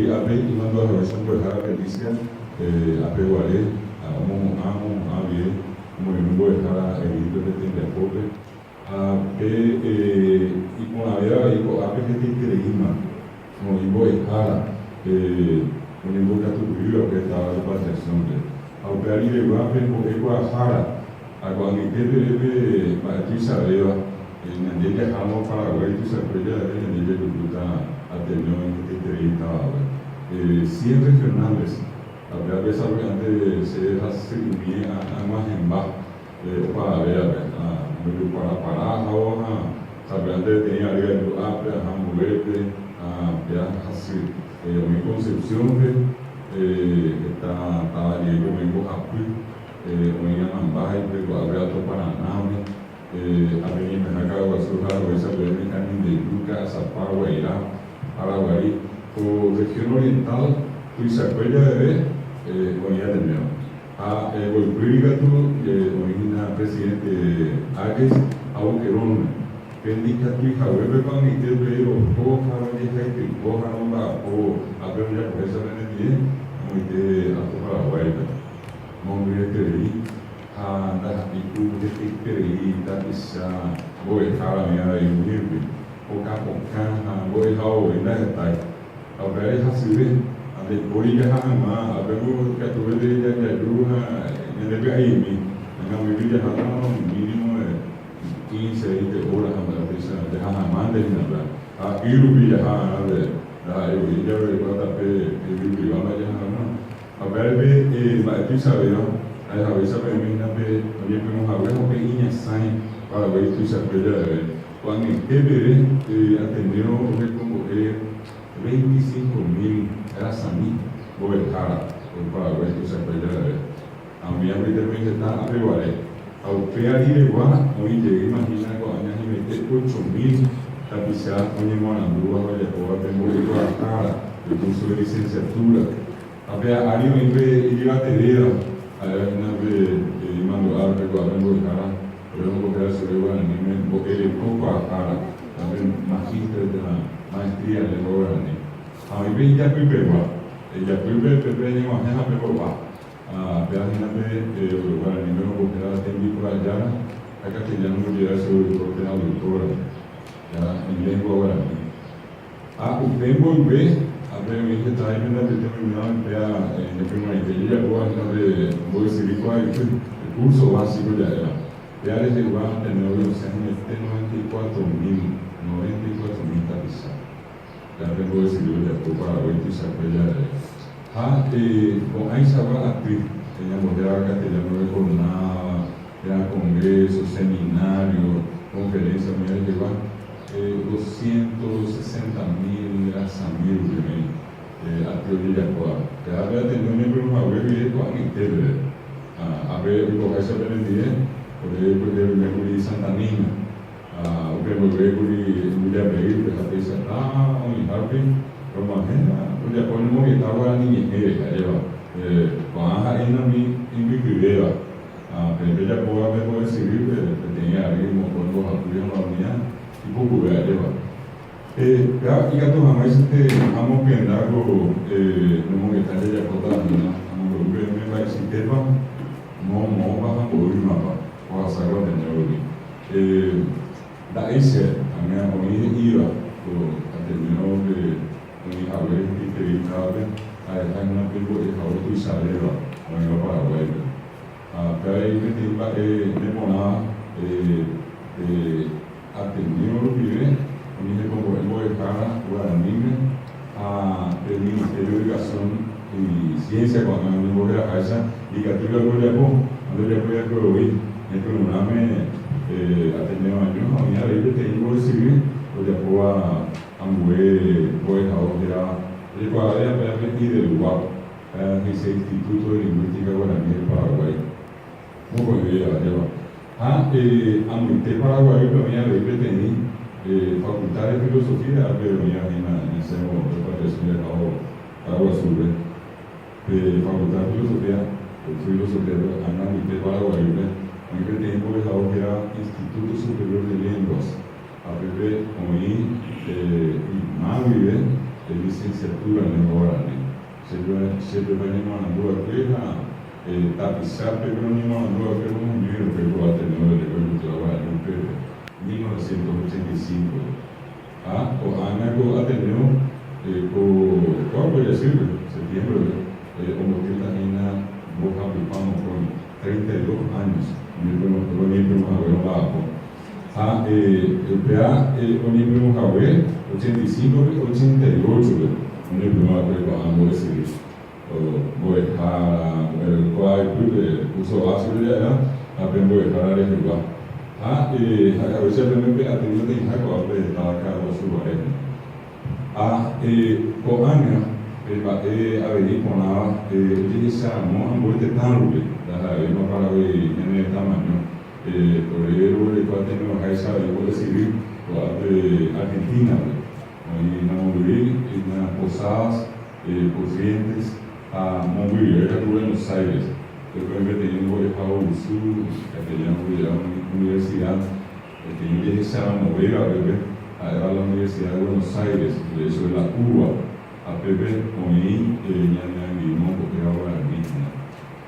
Ape imando a veces por dejar delicia, ape guaré, amo, abie, como el mundo dejar el libro de Tempeapope, ape y con la vida y con ape que te creíma, como el mundo dejar, con el mundo que tu vivió que estaba la patriación de, aunque ahí le va a ver con el guajara, a cuando el que debe para tu sabeva, en el día que dejamos para ver tu sorpresa en el día que tú estás atendiendo en que te creíma. Siempre Fernández, a pesar de ser así, a más en bajo, para ver, para parar, saber de tenía área de apia, a moverte, a ver así, mi concepción está ali comigo rápido, minha mambai, pegou a gato para nave, a menina na casa, a essa bebê, a menina de Duca, essa Paraguairá, Paraguai. O región oriental, tu se acuerda de ver, con ella de nuevo. A Golprígato, origina presidente Agues, a Boquerón, que indica tu hija, vuelve con mi tío, pero poco para mi hija y poco para un bajo, a ver ya por esa venetía, muy de a tu Paraguay. Mombre de ahí, a la actitud de que ahí, da bisa, voy a dejar a mi hija y unirme, o capocan, voy a dejar o en la detalle. A ver, así ve, a ver, hoy ya jamás, a ver, que tu vez ya ayuda, en el país, en la vida ya mínimo 15, 20 horas, a la prisa, ya jamás de nada. A Irubi ya jamás de la Irubi, ya recuerda que Irubi va a ya jamás. A ver, tú sabes, a veces me viene a ver, oye, pero a ver, que niña sai, para ver tú sabes, cuando el TV atendió, como 25.000 era Sami, Boberjara, por Paraguay, que se apoya a mí ahorita me está arriba, a usted ahí igual, hoy llegué, imagina, con años y mete 8.000 tapizadas, oye, Morandúa, oye, Boba, tengo que trabajar, el curso de licenciatura, a ver, ahí me ve, iba a tener, a ver, una vez, mando a ver, con Boberjara, pero no porque era sobre Guaraní, porque el poco a Jara, también magíster de la maestría de Guaraní. A mí me ya fui pegua, ella fui pepe y mañana pegua. A página de Guaraní me lo porque la tengo por allá, a castellano me llega sobre todo que la doctora, ya en lengua guaraní. A usted volver, a ver, me dice, está ahí me da determinado en el primer año, ya voy a decir cuál es el curso básico ya era. Ya desde el lugar de nuevo, o sea, en este 94.000 tapizadas. Ya tengo decidido ya por Paraguay y se apoya. Con ahí se va actriz, teníamos ya castellano de jornada, ya congreso, seminario, conferencia, mira que va 260.000 amigos a teoría de Coa. Ya había tenido un miembro de una web y de Coa en Tele. A ver, con esa aprendí. Por ejemplo, de Santa Nina, o que de Abril, de la Tesa, y Harvey, como agenda, pues ya ponemos que estaba la niña, con Aja en mi cribera, pero ya puedo decir que tenía ritmo, con los apoyos en la unidad, y poco de lleva. Ya, y a tu mamá dice que vamos a andar con no me está ya por la niña, vamos a ver, me va a decir que va, no va a poder mapa. O a sacar de nuevo. Da esse, a minha mãe ia, a terminou de um haver que acreditava, a essa não pegou de haver que saber lá, no Paraguai. Para aí que tem que demorar, atendeu o que vem, a minha como é cara, Guaraní, a Ministério de Educação e Ciência, quando eu vou a casa, e que aquilo é bom, quando eu vou a Coroí. El programa atendemos a niños, a mí a veces tengo que recibir, pues después a mover, pues ahora, el cuadro de aquí del lugar, que es el Instituto de Lingüística Guaraní del Paraguay. Muy buena idea, lleva. A Muité Paraguay, pero a veces tenía Facultad de Filosofía, pero ya en el seno de Patricio de Agua Azul, Facultad de Filosofía, a Muité Paraguay, en aquel tiempo era Instituto Superior de Lenguas, a ver, como ahí, Madrid, licenciatura en guaraní. Siempre venimos a la tapizar, pero no mandó a hacer un libro que lo ha tenido de trabajo en 1985. O Anaco ha tenido, ¿cuál voy a decir? Septiembre, como que también boca pipamos con 32 años, mi primo Javier Bajo. El PA, mi primo Javier, 85, 88, mi primo Javier Bajo, decir. El cual uso ácido ya aprendo a dejar de jugar. A veces realmente ha tenido que dejar con de cada su pareja. Con años, a venir con la utilizamos un buen detalhe, no para ver en el tamaño. Por ello, el cual tenemos a esa de civil Argentina, y no vivir en las posadas, Corrientes, a Montevideo, era Buenos Aires. Después me tenía que dejar un sur, que tenía una universidad, que tenía que dejar mover a beber a la Universidad de Buenos Aires, de eso de la Cuba, a beber con él, ya me vino porque era ahora misma.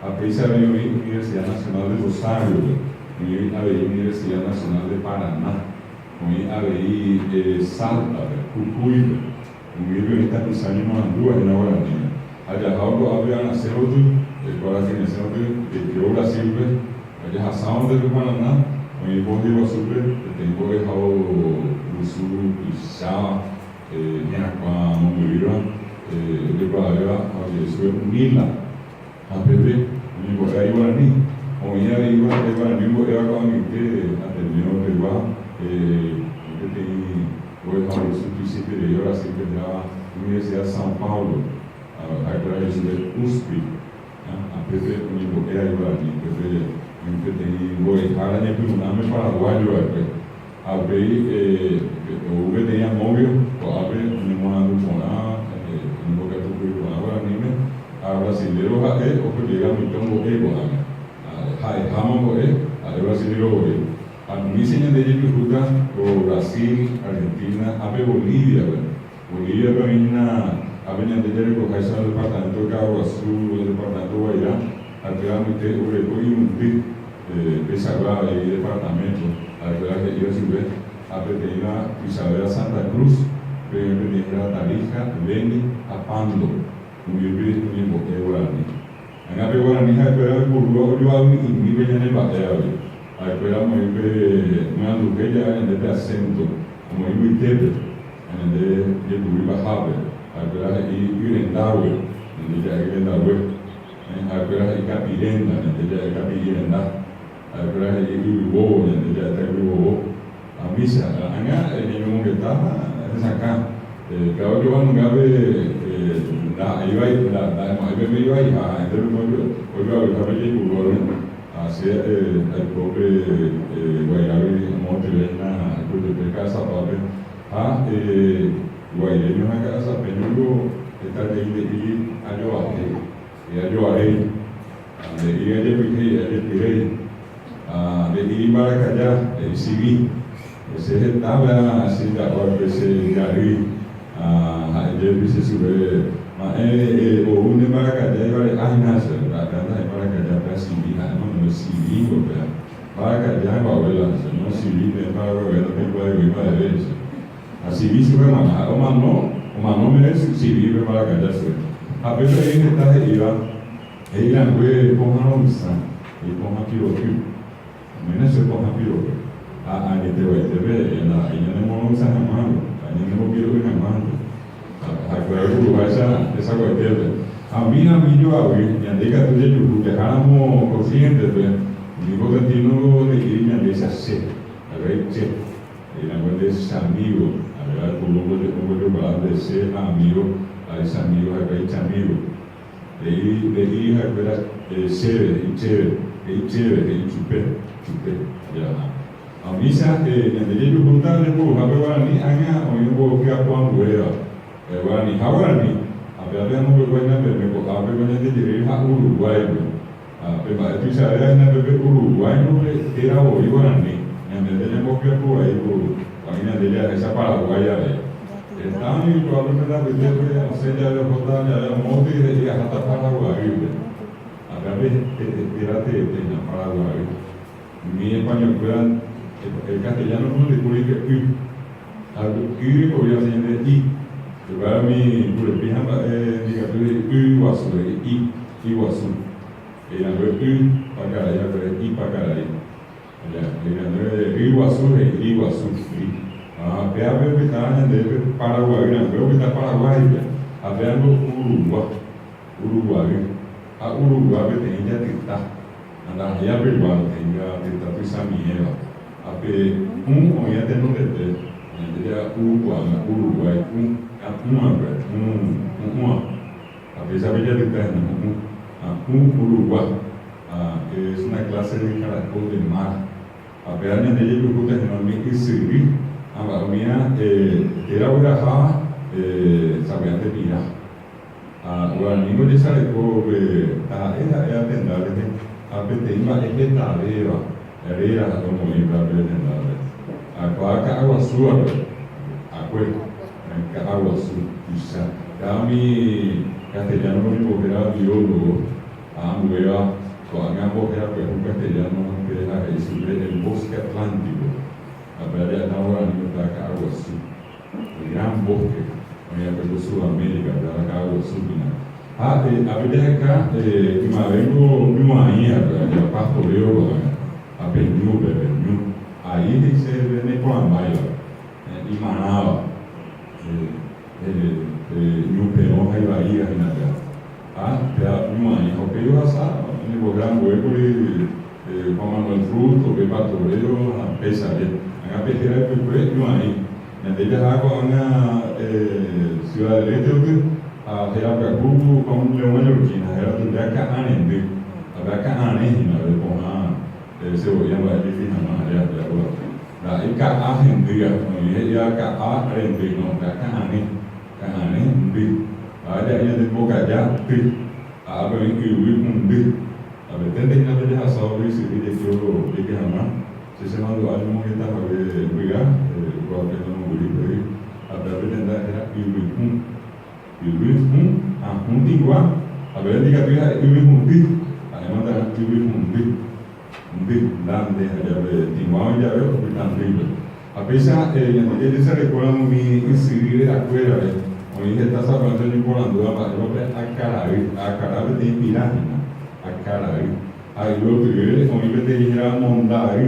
A pesar de la Universidad Nacional de Rosario, con él a la Universidad Nacional de Paraná, con él a la Salta, Cucuy, con él está pensando en Andúa, en la Guaraní. Allá algo había nacido para que nacido que yo Brasil, allá Hassan de Paraná, con el borde de Basura, tengo dejado Usu, Ixá, Niacua, Monguira, de Bahia, eso es Mila, a Pepe, un Guaraní Guaraní, o ya iba de Guaraní, era con mi que atendió de Guá, que tenía, voy a dejar Usu, príncipe de Brasil, que era Universidad de São Paulo. A través del USP, a Pepe, un era Guaraní, Pepe, un Guaraní, un paraguayo, a ver, o tenía móvil, o a ver, un monaduconá, un bocato con Guaraní, a brasileiro, o que llega mi tongo, a jamón, a brasileiro, a mi señal de Yepijuta, o Brasil, Argentina, a ver, Bolivia, Bolivia también Avenida de Jerico, Jason, el departamento de Cabo Azul, el departamento de Guairá, actualmente Ureco y Mundi, Pesagua y departamento, a la que yo sube, a Peteina, Isabela Santa Cruz, Peteina Tarija, Beni, Apando, un libro de Guaraní. En la Guaraní, a esperar el burro, yo hago mi bella en el bateo, a esperar una luqueya en el acento, como en mi tebe, en el de Bajave. Apenas ahí Irendawe, en ella Irendawe, apenas ahí Capirenda, en ella Capirenda, apenas ahí Ibibo, en ella Ibibo, a misa, acá en el mundo que está, es acá, cada que van a ver, ahí va, ahí me iba ahí, entonces hoy va a ver a Ibibo, hacia el pobre Guayabí, Montelena, de casa, papi, Guayreño en la casa, Peñugo, está de ir a Yoaré, y a Yoaré, de ir a Yepiré, de ir a Maracayá, el Civil, ese estaba así, de acuerdo, ese Yarí, a Yepiré se sube, o un de Maracayá, y vale, ay, nasa, la canta de Maracayá, para Civil, no es Civil, Maracayá, Babuela, no Civil, es para Babuela, tengo de ir para derecha. Así dice o mano merece se vive para cada ser. A pesar de que está aí, ele não é com a nossa, ele com a piroquio. Menos é com a piroquio. A gente vai ter, ela não é uma mano, a gente não quer ver na mano. A claro vai essa coisa. A minha vídeo a ver, minha dica tu de tu que ganamos consciente, digo que tino de ir minha dessa se. A ver, se. Ele não é esse amigo. Como falar de ser amigo, a esse amigo, a esse amigo. De ir a ver chévere, chupe, já. A missa é de perguntar depois, a Guaraní, a eu vou que a tua mulher, Guaraní, a verdade não vai na bebê, a bebê de direito a Uruguai, a bebê tu sabe na bebê Uruguai não era o Guaraní, a verdade não que a tua aí, a minha dele é essa paraguaia, Estaban y probablemente la vez no sé, ya había votado, ya había monte y ya hasta Paraguay. A través de la Paraguay. Mi español fuera el castellano no le puede que algo que podría ser de I. Para mí, por el pijama, diga, Iguazú, Iguazú. Y la para acá, ya pero I para acá. Iguazú. Pea que está en Paraguay, veo que está Paraguay, hablando Uruguay. A Uruguay tenía que estar, anda allá peruano tenía que estar prisa mierda. A pe oía de no de Uruguay, a pesar de que está Uruguay, es una clase de caracol de mar. A pesar de que yo creo que generalmente sirve, a mía era una java, sabía de mirar. Bueno, ninguno de esas era tendable, a peteima es tendable, era como tendable. Acá agua suave, agua suave. Kami castellano no era biólogo, mueva, con ambos era un castellano que era el bosque atlántico. A ver, ya ahora no está agua suave, el gran bosque. Pelo Sudamérica, da Carlos Subina. A verdade acá, que me vengo de uma ilha, de pastoreo, a Pernambuco, aí tem que ser nem com a baila, e Manaus, no Perón, aí Bahia, aí na terra. De uma ilha, o que eu já no programa, eu como no fruto, que pastoreo, a pesadez. A pesadez é de uma ilha. Desde agora na Ciudad del Este, a Gerardo Cubo com o Leão Mallorquina, era do Beca Anende, a Beca Anende, com a cebolinha vai de fina malha, da Ica Arendia, e a Ca Arende, não, Beca Anende, a área de Bocajá, a água em que o Icundi, a betende que na verdade a salva esse vídeo que eu vi que se chamando algo que estava a brigar, igual que eu não vi, a verdade era a igual, a verdade que a además de grande, ya veo que tan lindo. A pesar de se recuerdan mi incidir a cuera, hoy está hablando de Nicolando, a Carabe de Pirámide, a Carabe. Aí o outro, hoy me te dijera Mondari.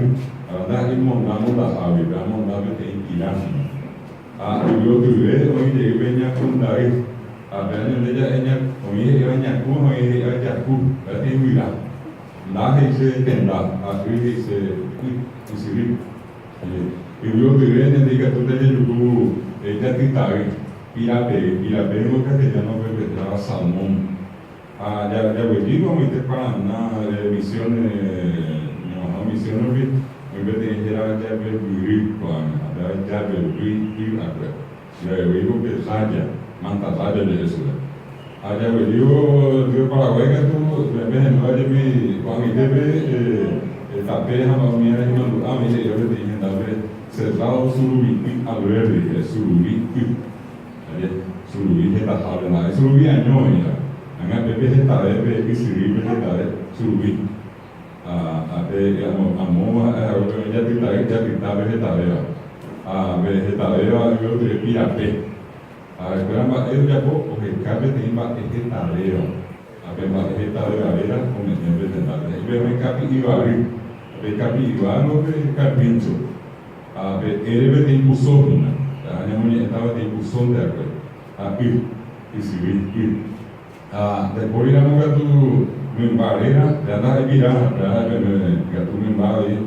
Ada mondamos la fábrica, mondamos tem tirano. O outro hoje ele vem a fundar, a velha ella hoje ele vem a com, hoje ele vai a com, vai ter vida. Lá se tenda, a crise se vive. E o outro ele diga tudo ele do já titari, pirape no castellano vai ver salmão. Já eu digo muito para na missão en vez de generar ya ver vivir con ya ver vivir ya digo que saya manta saya de eso allá yo Paraguay que tú en vez de no hay mi cuando debe tapé a la mía y no a mí yo le dije dale cerrado surubi al verde surubi surubi está hablando surubi año ya anga bebé está de que surubi está de surubi amor ya gritaba vegetadera yo de pirape esperamos el capo o que cabe de vegetadera vegetadera era con el vegetadera y veo capi ibarri no de carpincho él de impulsón estaba de impulsón de aquel y si ir después ir a mover tu barreira, já dá virar, já tu membrana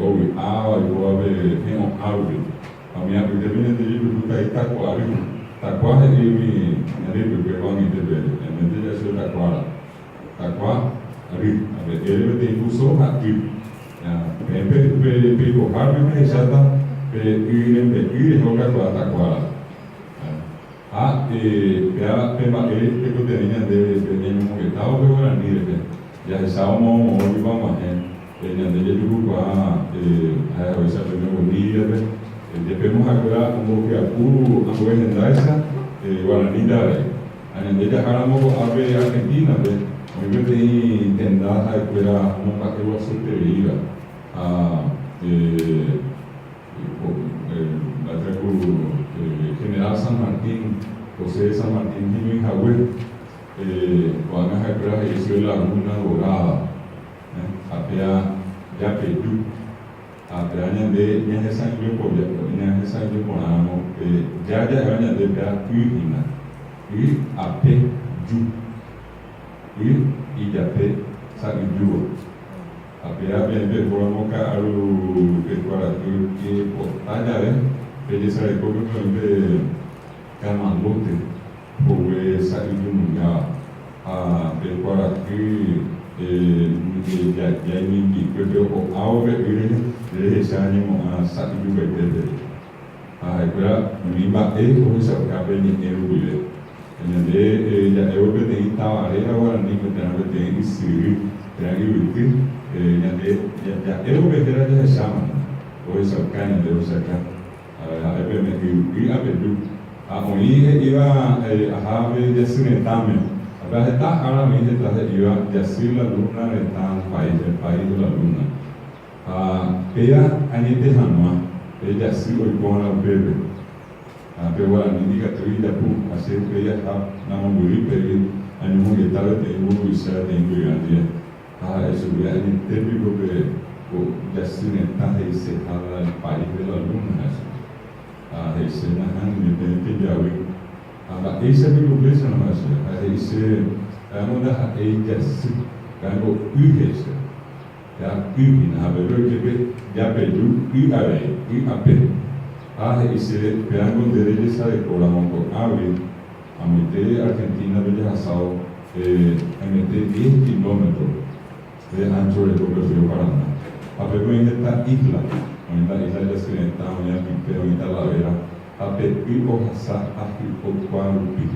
ou água, ou tem árvore. A minha vida vem de livro do Taquara, Taquara é me livro que eu me deve, me deve ser Taquara, ali, ele tem curso aqui. Pelo rápido me receta, ir jogar com a Taquara. Ele que tenía de un estado de Guaraní, ya estábamos hoy vamos a tener de Yucua, a veces de Bolivia, Depemos agora como que a esa Guaraní Dare. Anandela Jaramo Ave Argentina, muy bien intendada para una categoría superior a General San Martín, José San Martín Jiménez Jahuel, van a hacer eso la luna dorada, apea ya Perú. Apeanya de yang sang yo ko yang sang yo ko amo ya hanya de bea ina ape ju jape sa ju apea be por ka aru ke para que potanya de sare ko be kamangote ko sa ju ya be para que ya ni que o auge de ese ánimo a salir de agora nimba o esa cabe ni erubile en de ya erube de estaba agora ni que tener de siri tranquilo ya de ya erube era de chama o esa caña de esa a ver me y a ver a hoy iba a haber de sinetame. Está ahora mismo iba a decir la luna está el país de la luna. Ella anite hanwa, ella sí hoy con la bebé. Pero la indica que ella pu, así que ella está nada muy bien, animo que tal vez tengo un visor de ingrediente. Eso ya es típico que ya sí está ese el país de la luna. Ese nahan de ya hoy. Ese é o preço na nossa, esse é uma das eitas, ganho uhesa, já na verdade que já pediu esse ganho de redes aí por a mão a meter Argentina de Raçal, a meter 10 quilômetros de ancho de todo o Rio Paraná. A vergonha está isla de Occidental, onde a Pimpeu, onde a Laveira. Ape o hasa ahi o kwarupi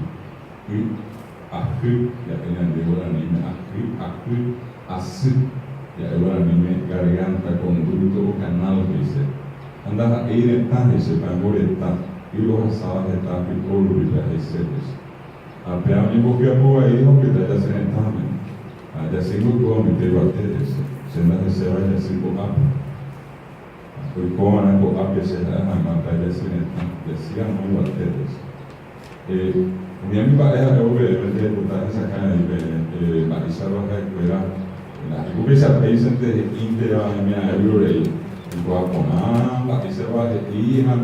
ahi ya dengan dewa anime ahi asu ya dewa anime garganta conducto canal dice anda aire tan ese pangoreta y lo hasa de tapi olu de ese ape a mí porque apo ahí no que ya se entamen ya se no puedo meter bateres se no se va a decir por hoy como han a que se da a matar de decían muy bateres mi amiga era obviamente botar esa cara de Marisa Roja que era la rubia país de India y me ayudó guapona Marisa Roja hija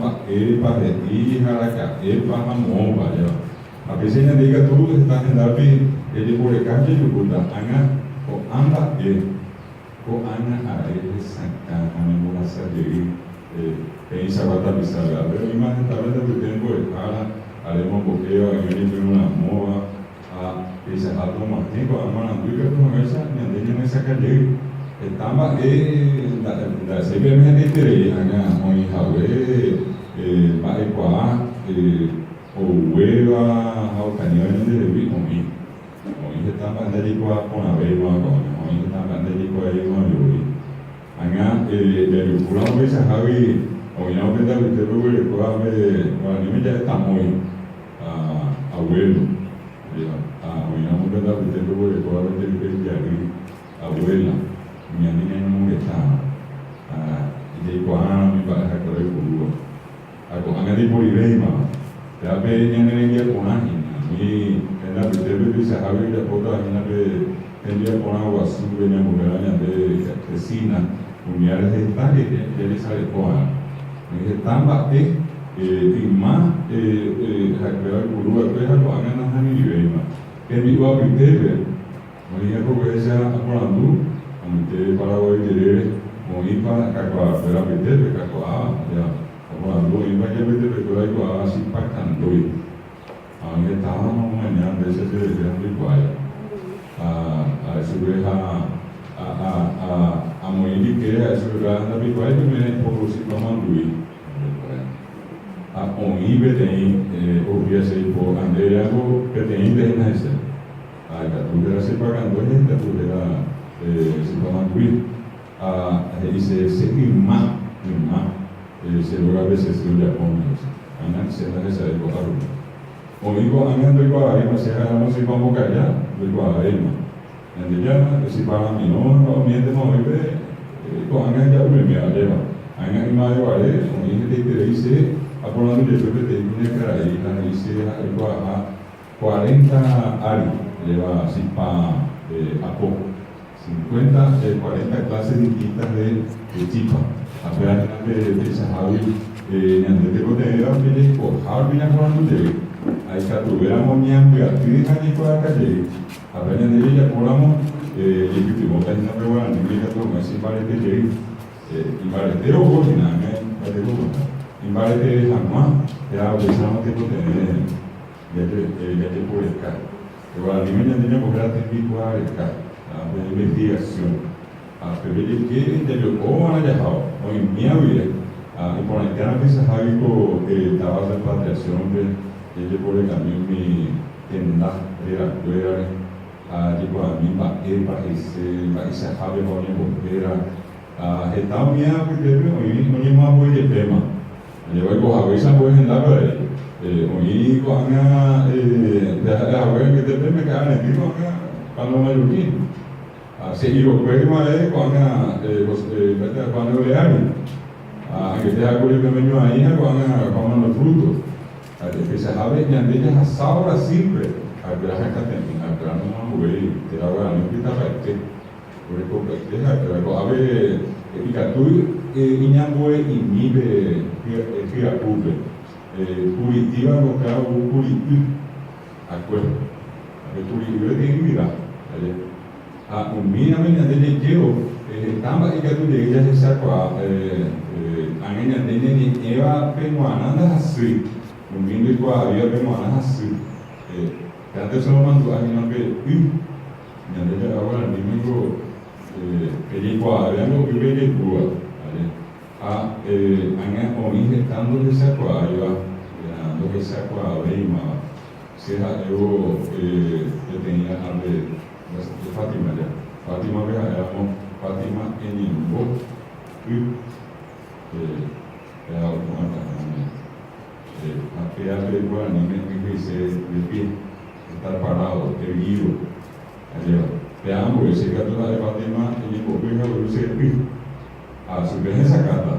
para hija la que para momba ya a veces me diga tú estás en la vida de por el calle y puta anga o anda ko ana are sanka ana mula sajeri pensa bata bisaga pero imagen tal vez de tiempo escala haremos boqueo en el una moa a esa hato más tiempo amana duiga como esa ni en esa calle estaba la simplemente tere ana muy jawe va equa o hueva o cañones de vivo mi hoy estaba andando con la beba con dari pulang bisa hari, orang yang kita betul orang ini jadi tamu, awal, orang yang kita betul orang jadi awal lah, yang ini yang kita, jadi orang ini bahasa kalau itu, aku angkat di boleh mah, tapi yang ini dia punah ini, kita betul bisa hari kita foto ini tendría por agua azul en la muralla de Cristina, unidades de estadio, ya le sale por ahí. Estaba y más, recuperar el gurú, después lo hagan a Jani y Beima. Que mi iba a pintar, me dije que esa hablando, a meter para hoy de ir para Cacua, pero a pintar, Cacua, ya, hablando, iba a meter, pero hay que así pactando. A mí estaba mañana, de ese se decía muy guay. A subir a morir que a subir a Nabi Pai que me por si comandui a ouvir tem ouvir esse por Andrea o que tem de nessa a tu era se pagando gente tu era se comandui a dice se irmã se logra a veces estudia con ellos. Añan se da esa de cotar. O digo, añan doy para ahí, se hagamos y vamos allá, doy para ahí. Ande ya, si para mí no miente no vive, con añan ya me lleva. Añan y más de vale, o dije que te dice, apolando de que te tiene que ir, la dice a 40 años, lleva así para apo. 50, 40 clases distintas de chipa. Apenas de Sahabi, de Tecoteera, por Harvey cuando llegue. Hay que tuviéramos miembros, actividades allí por la calle. Apenas de ella podamos, y que tuvimos que hacer una buena niña, como es imparete llegue. Imparete o cocina, imparete jamás, ya utilizamos Tecoteera, ya te puede estar. Pero la niña tenía que era técnico a estar. De investigación, pero yo quiero entender cómo han dejado, o en mi vida, y por la cara que se ha visto estaba de repatriación, yo por el camino mi tienda de la cuera, tipo a mí para ese jabe con el bombera, estaba mía que debe, hoy no lleva muy de tema, lleva el cojabeisa pues en la verdad, hoy con la abuela que te me cae en el tipo cuando me lo quiero. Y lo que más es cuando le hagan, que te haga el pequeño ahí, cuando los frutos, que se sabe que de ellas asabra siempre, a que la gente tenga, a que la no mueve, te la voy a necesitar para que, por el complejo, pero a ver, y que tú, iñamboe y mibe, que acude, puritiva, lo que hago, puritiv, acuerdo, que puritiva de vida, mira menina dele jeo tamba ikatu de ella se sacó anenya dele ni eva penuana hasri mindi kwa avia penuana hasri tanto solo mando anenya pe nyande agora ni mengo ele kwa avia no vive de rua anya o injetando de sacó ayuda no que sacó aveima será eu tenía a de Fátima ya. Fátima era Fátima en Nimbo, era una a de Guarani, me dice de pie, estar parado, erguido. Te amo, ese gato de Fátima en Nimbo, que luce el pie. A su vez esa cata,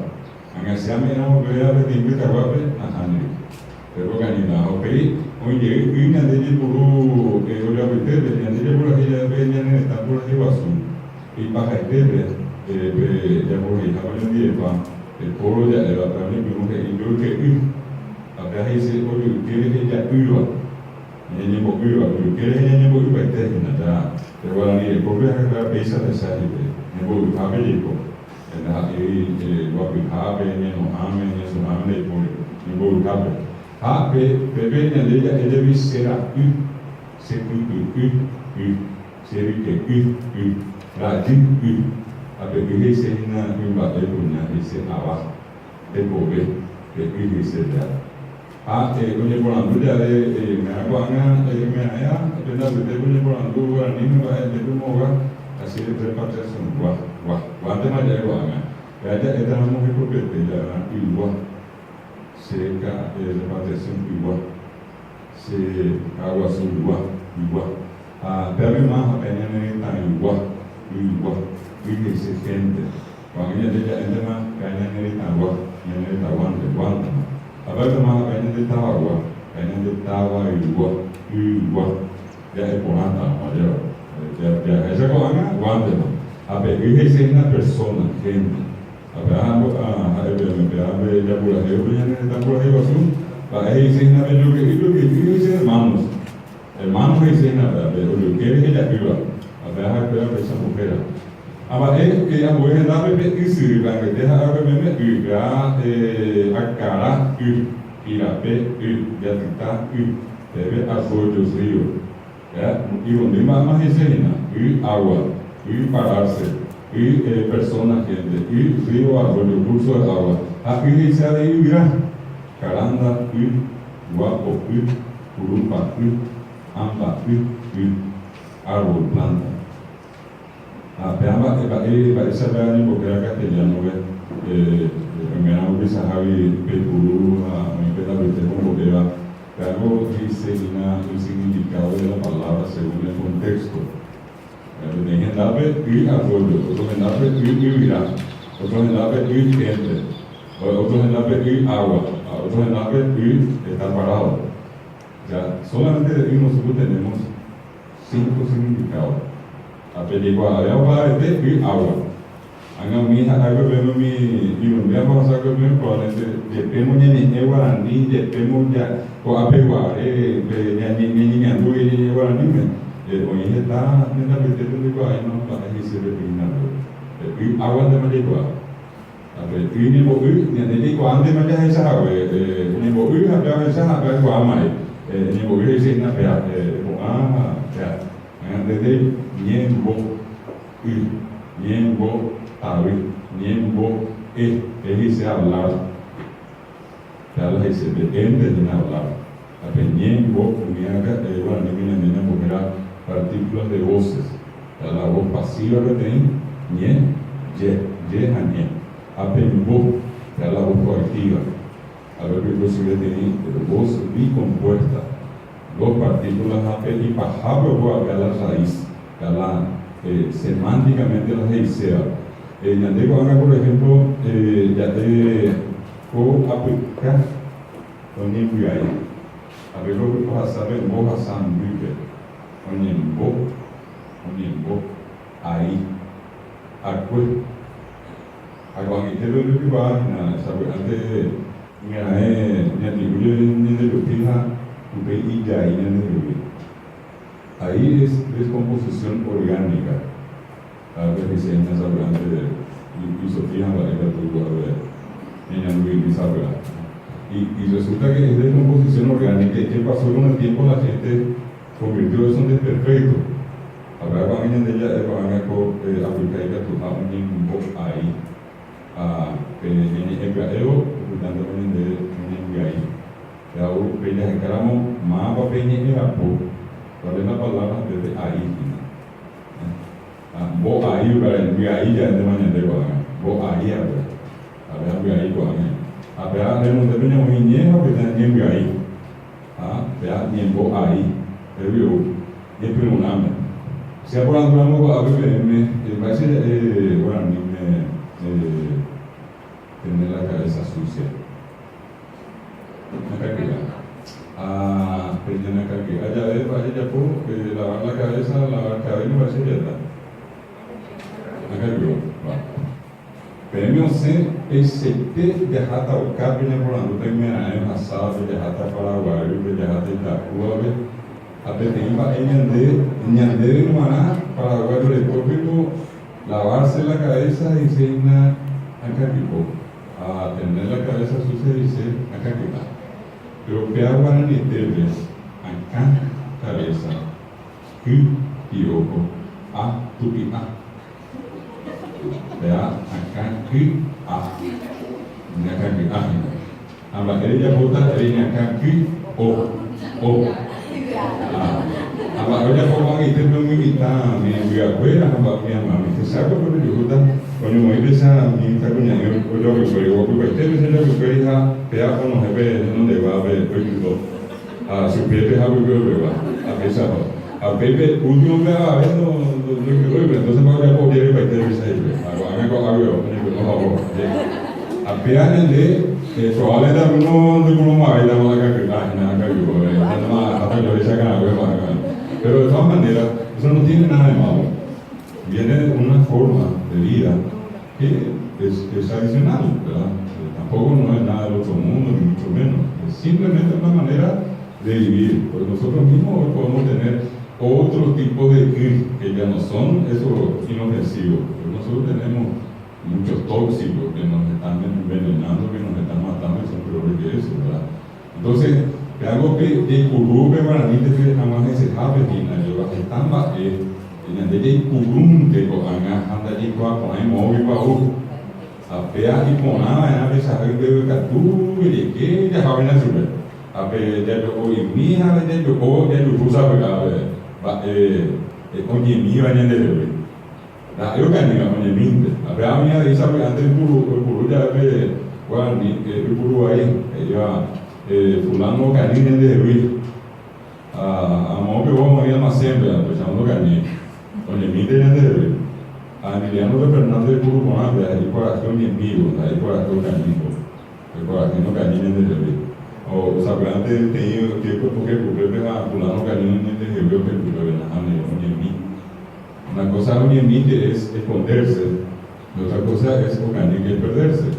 en ese amo que era de Timbre Taguape, a Henry. Pero organizado, hoy llegué una de ellas por que yo le apreté, venían de ellas por aquella venían en esta por la Iguazú, y para este, ya por ahí, estaba en el día, el pueblo ya era para mí, que yo que acá dice, oye, ¿quieres que ella viva? Y ella no viva, pero ¿quieres que ella no viva? Este es nada, pero ahora ni el pueblo es la pesa de esa gente, no voy a ver el pueblo, guapijabe, no amen, eso no amen el pueblo, no voy a ver. Bebê ele vi será sempre seria que radinho a bebê será bater punya esse awa depois que será onde porando já me aguanga me aya apenas de onde porando ani vai de moga assim de repatriação guarda mais de aguanga já entramos no propriedade já igual seca repatriação igual se água azul igual pele mais a pena está igual que se gente cuando ella entra más caña está agua aguanta a ver más a pena está agua igual ya es por nada ya esa cosa aguanta a ver que es una persona gente ya por la está por ahí azul para ella es una lo que dice hermanos es una pero lo que es ella viva a ver esa mujer que ya voy a dar que si la que deja a ver cara irape ya está debe apoyo río y donde más es agua pararse personas gente río arroyo curso de agua aquí dice ahí caranda guapo curupa amba árbol planta esa era porque era castellano primera vez que Javi Perú a mi pedagogía como era, pero dice un significado de la palabra según el contexto. En general, ir arroyo, otro en general, ir virá, otro en general, ir gente, otro en general, ir agua, otro en general, ir estar parado. Ya, solamente de ir nosotros tenemos 5 significados. A película de agua es de ir agua. Hagan mi algo vemos mi me vamos a sacar mi probablemente depemos ni guaraní depemos ya o apegua ni andu ni guaraní me hoy está en la petera de guay no para que se repita y agua de malícua a ver y ni boy ni cuando me ya esa agua ni boy había esa agua guamai ni boy ese na pea ya desde niembo Avi, niembo, dice hablar, ya la dice, depende de hablar. A niembo, uniaca, bueno, ni mujer partículas de voces. Ya la voz pasiva que tiene, nien, ye, nien. A penbo, ya la voz coactiva. A ver que posible tiene voz bicompuesta. 2 partículas a y pajabo, ya la raíz, ya la semánticamente la raicea. Yandeko haga, por ejemplo, ya te puedo aplicar con el guay. A ver lo que vas a saber, vos vas a vivir con el bo, ahí, acuerdo. Agora, a gente lo que va a saber, antes, minha tribo, nem de Lupina, o bem e daí, nem de Lupina. Aí é descomposição orgânica. A veces en esa hablando de Sofía Varela tuvo a ver en Luis Isabela y resulta que es de composición orgánica y que pasó con el tiempo la gente convirtió eso en desperfecto. Ahora van a ella van a aplicar y a un poco ahí en el gaeo dando de un ahí ya un peña en caramo más va peña en la po para la palabra desde ahí bo ahí para el ahí ya de mañana de guarda bo ahí a ver ahí guarda a ver de donde venía un niño que tenía ahí vea tiempo ahí pero yo es preguntando si hablando a ver me parece bueno tener la cabeza sucia acá queda peña acá queda allá de para ella puedo lavar la cabeza lavar el cabello parece ya está. Premio sem PCT de rata o cabo e lembrando tem meranha passado de rata paraguaio de rata Itacua a petemba ñandere no maná paraguaio de tópico lavarse la cabeza y dice acá a tener la cabeza sucia dice acá pero que agua ni debe acá cabeza y ojo a tupi vea acá aquí a la ella vota ella acá o a la ella como que te me invita mi abuela a mi mamá te sabe por el juda cuando me empieza mi está con yo que soy yo que usted me dice que hija vea cuando se ve donde va a ver el su pepe ha vivido a pesar a Pepe último me va a ver entonces me voy a poner para que se a pegar de probablemente uno de como más la mala que pero de todas maneras eso no tiene nada de malo viene de una forma de vida que es adicional, ¿verdad? Tampoco no es nada del otro mundo ni mucho menos, es simplemente una manera de vivir, porque nosotros mismos hoy podemos tener otro tipo de que ya no son esos inofensivos, pero nosotros tenemos muchos tóxicos que nos están envenenando, que nos están matando y son peores que eso, ¿verdad? Entonces, algo que de curube para mí te jamás ese habetina, yo están en el de curum que anda allí con el móvil para a pear y con nada, a veces hay que ver tú y que ya saben a subir, a ver ya yo hoy mi hija ya yo hoy ya yo usa para oye mi va a entender la yo que ni la oye minte a ver a mí ahí sabe antes el curú ya ve Guarani, Uruguay, fulano canine de Ruiz, a Mope vamos a ir a Macembe, pues a uno canine, con el mite de Ruiz, a Emiliano de Fernández de Curumá, de ahí por aquí un enemigo, de ahí por aquí un canino, de por aquí no canine de Ruiz. O sabrán de tenido que porque cumple a fulano canine de Ruiz, que cumple a un una cosa es un enemigo es esconderse, y otra cosa es un canine que es perderse.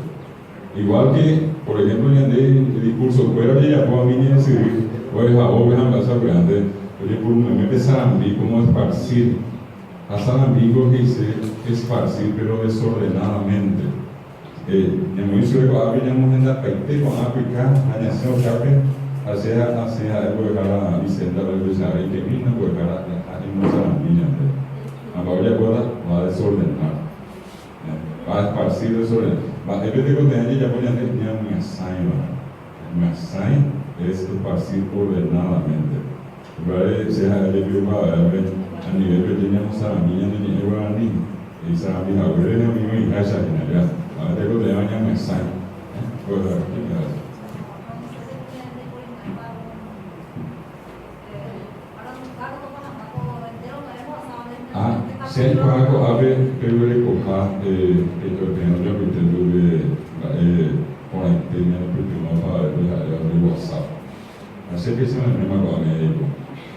Igual que, por ejemplo, en el discurso fuera de Japón, a mí ni decir, pues a vos vean las grandes, oye, por un meme de Sarambí, como esparcir. A Sarambí lo que dice esparcir, pero desordenadamente. En muy suelo, habíamos en la paite con África, añación cape, hacia el huecar a Vicenta de Luisari, que vino a huecar a Sarambí. Ahora va a desordenar, va a esparcir desordenadamente. En vez de contener ya voy a tener un assign es esparcir ordenadamente. A nivel que teníamos a la niña de niña guaraní, y esa mi abuela era mi hija, esa general. Ahora tengo que tener un assign. Se pago a ver que le coja que tengo yo que tengo cuarentena porque no va a WhatsApp. Así que se me anima con ello.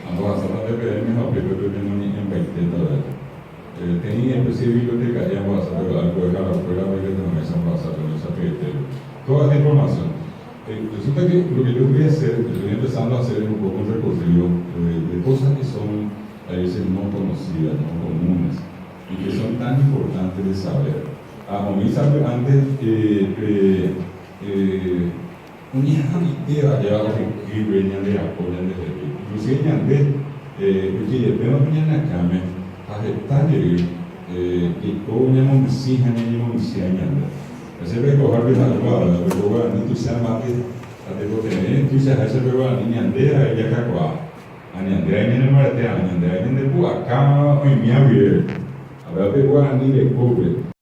Ahora se va a pedir mejor que tengo en 20 tenía específico de que haya WhatsApp, pero algo de la escuela de que no es WhatsApp, no se pide. Toda esta información. Resulta que lo que yo quería hacer, estoy empezando a hacer un poco un recorrido de cosas que son a veces no conocidas, no comunes, y que son tan importantes de saber. A mí sabe antes un idea ya que venía de apoyo de inclusive antes porque depende de la cama a detalles que todo una momicina ni momicina ese ve coger de la guarda de lugar ni tu sama que a te tener tu se hace lugar ni andera ella cacua ani andera ni no mate ani andera ni de bu acá hoy mi avier a ver de guarda ni de cobre